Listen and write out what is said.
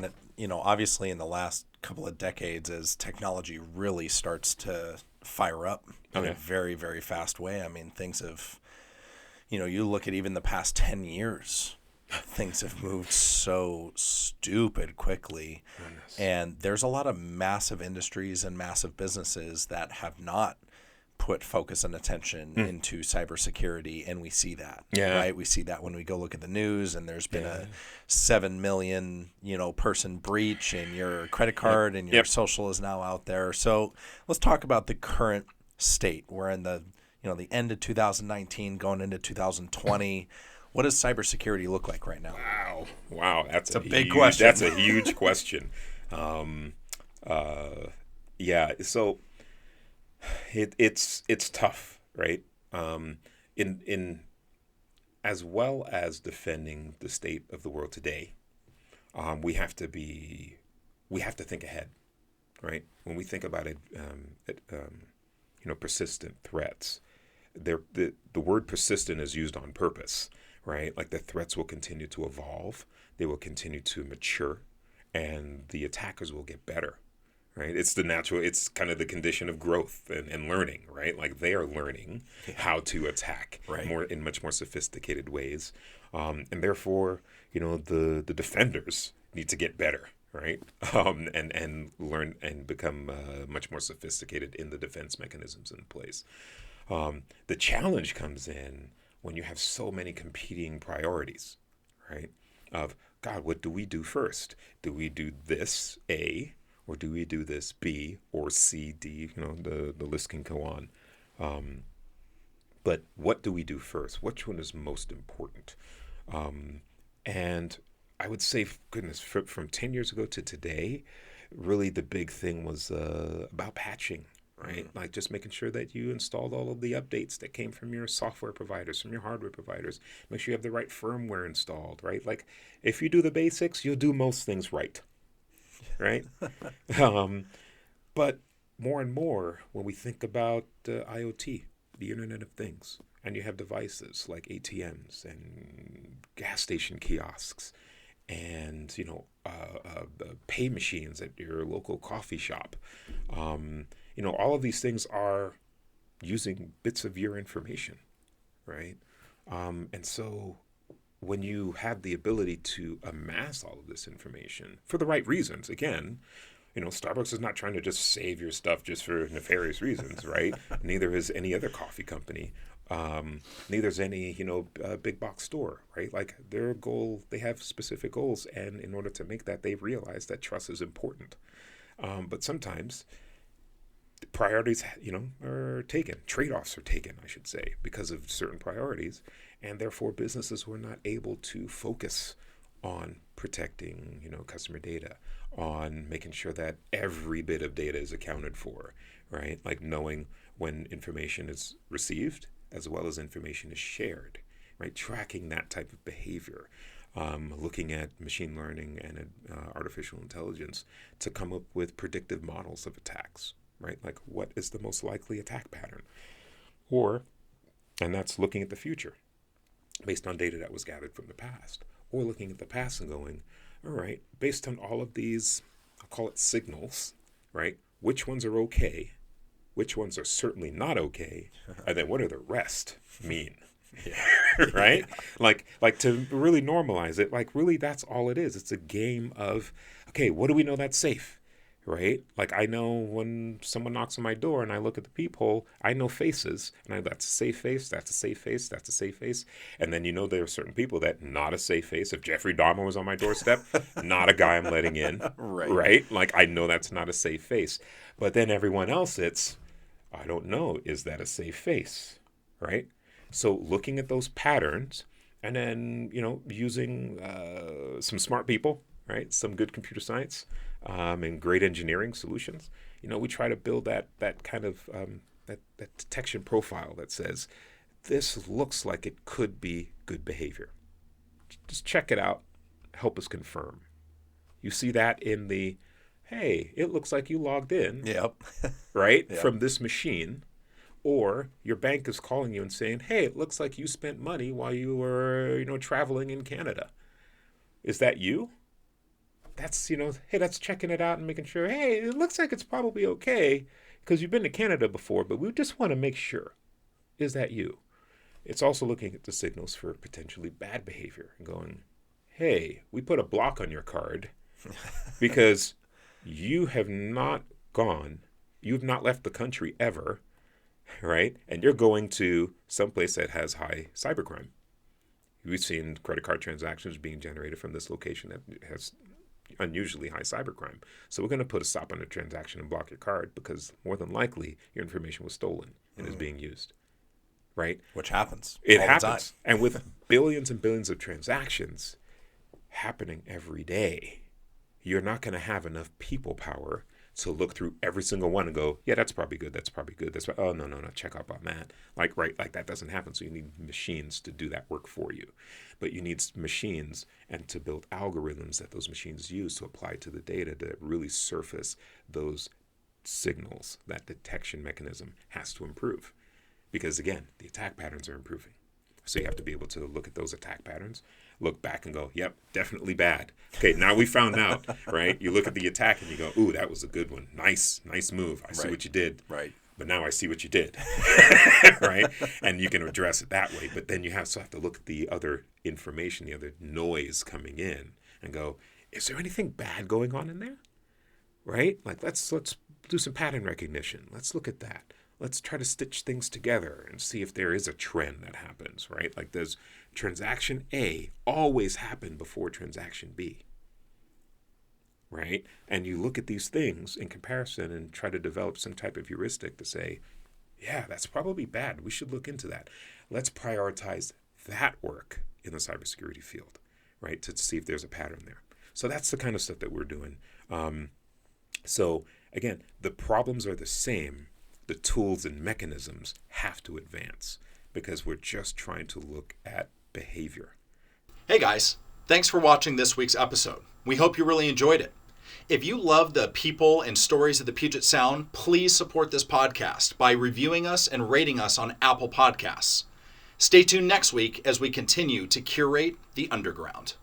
and obviously in the last couple of decades, as technology really starts to fire up in a very, very fast way. I mean, things have, you look at even the past 10 years, things have moved so stupid quickly. Goodness. And there's a lot of massive industries and massive businesses that have not put focus and attention into cybersecurity, and we see that, right? We see that when we go look at the news, and there's been a 7 million, person breach in your credit card, and your social is now out there. So let's talk about the current state. We're in the end of 2019, going into 2020. What does cybersecurity look like right now? Wow, that's a big question. That's a huge question. So it's tough, right? In as well as defending the state of the world today, we have to think ahead, right? When we think about it, persistent threats. The word persistent is used on purpose, right? Like the threats will continue to evolve, they will continue to mature, and the attackers will get better, right? It's kind of the condition of growth and learning, right? Like they are learning how to attack in much more sophisticated ways, and therefore, the defenders need to get better, right? And learn and become much more sophisticated in the defense mechanisms in place. The challenge comes in when you have so many competing priorities, right? Of, God, what do we do first? Do we do this, A, or do we do this, B, or C, D? The list can go on. But what do we do first? Which one is most important? And I would say, goodness, from 10 years ago to today, really the big thing was about patching. Right? Like just making sure that you installed all of the updates that came from your software providers, from your hardware providers. Make sure you have the right firmware installed, right? Like if you do the basics, you'll do most things right, right? But more and more, when we think about IoT, the Internet of Things, and you have devices like ATMs and gas station kiosks and, pay machines at your local coffee shop, all of these things are using bits of your information, right? And so when you have the ability to amass all of this information for the right reasons, again, Starbucks is not trying to just save your stuff just for nefarious reasons, right? Neither is any other coffee company. Neither is any, big box store, right? Like their goal, they have specific goals. And in order to make that, they've realized that trust is important. But sometimes priorities, are taken. Trade-offs are taken, I should say, because of certain priorities. And therefore, businesses were not able to focus on protecting, customer data, on making sure that every bit of data is accounted for, right? Like knowing when information is received as well as information is shared, right? Tracking that type of behavior. Looking at machine learning and artificial intelligence to come up with predictive models of attacks, right? Like what is the most likely attack pattern? And that's looking at the future based on data that was gathered from the past, or looking at the past and going, all right, based on all of these, I'll call it signals, right? Which ones are okay? Which ones are certainly not okay? And then what do the rest mean? Right? Like to really normalize it, like really that's all it is. It's a game of, okay, what do we know that's safe? Right? Like I know when someone knocks on my door and I look at the peephole, I know faces, and that's a safe face, that's a safe face, that's a safe face. And then there are certain people that not a safe face. If Jeffrey Dahmer was on my doorstep, not a guy I'm letting in. Right? Like I know that's not a safe face. But then everyone else, I don't know, is that a safe face? Right? So looking at those patterns and then, using some smart people, right? Some good computer science and great engineering solutions. We try to build that kind of that detection profile that says, this looks like it could be good behavior. Just check it out. Help us confirm. You see that in the, hey, it looks like you logged in. Yep. Right? Yep. From this machine. Or your bank is calling you and saying, hey, it looks like you spent money while you were, traveling in Canada. Is that you? that's, hey, that's checking it out and making sure, hey, it looks like it's probably okay because you've been to Canada before, but we just want to make sure. Is that you? It's also looking at the signals for potentially bad behavior and going, hey, we put a block on your card because you've not left the country ever, right? And you're going to someplace that has high cybercrime. We've seen credit card transactions being generated from this location that has unusually high cybercrime. So we're going to put a stop on the transaction and block your card because more than likely your information was stolen and is being used. Right? Which happens. It happens. And with billions and billions of transactions happening every day, you're not going to have enough people power to look through every single one and go, yeah, that's probably good. That's probably good. Oh, no, check up on that. Like that doesn't happen. So you need machines to do that work for you. But you need machines and to build algorithms that those machines use to apply to the data to really surface those signals. That detection mechanism has to improve. Because again, the attack patterns are improving. So you have to be able to look at those attack patterns, look back and go, yep, definitely bad. Okay, now we found out, right? You look at the attack and you go, ooh, that was a good one. Nice move. I see what you did. Right. But now I see what you did. Right? And you can address it that way. But then you also have to look at the other information, the other noise coming in and go, is there anything bad going on in there? Right? Like let's do some pattern recognition. Let's look at that. Let's try to stitch things together and see if there is a trend that happens, right? Like does transaction A always happen before transaction B, right? And you look at these things in comparison and try to develop some type of heuristic to say, yeah, that's probably bad. We should look into that. Let's prioritize that work in the cybersecurity field, right? To see if there's a pattern there. So that's the kind of stuff that we're doing. So again, the problems are the same. The tools and mechanisms have to advance because we're just trying to look at behavior. Hey guys, thanks for watching this week's episode. We hope you really enjoyed it. If you love the people and stories of the Puget Sound, please support this podcast by reviewing us and rating us on Apple Podcasts. Stay tuned next week as we continue to curate the underground.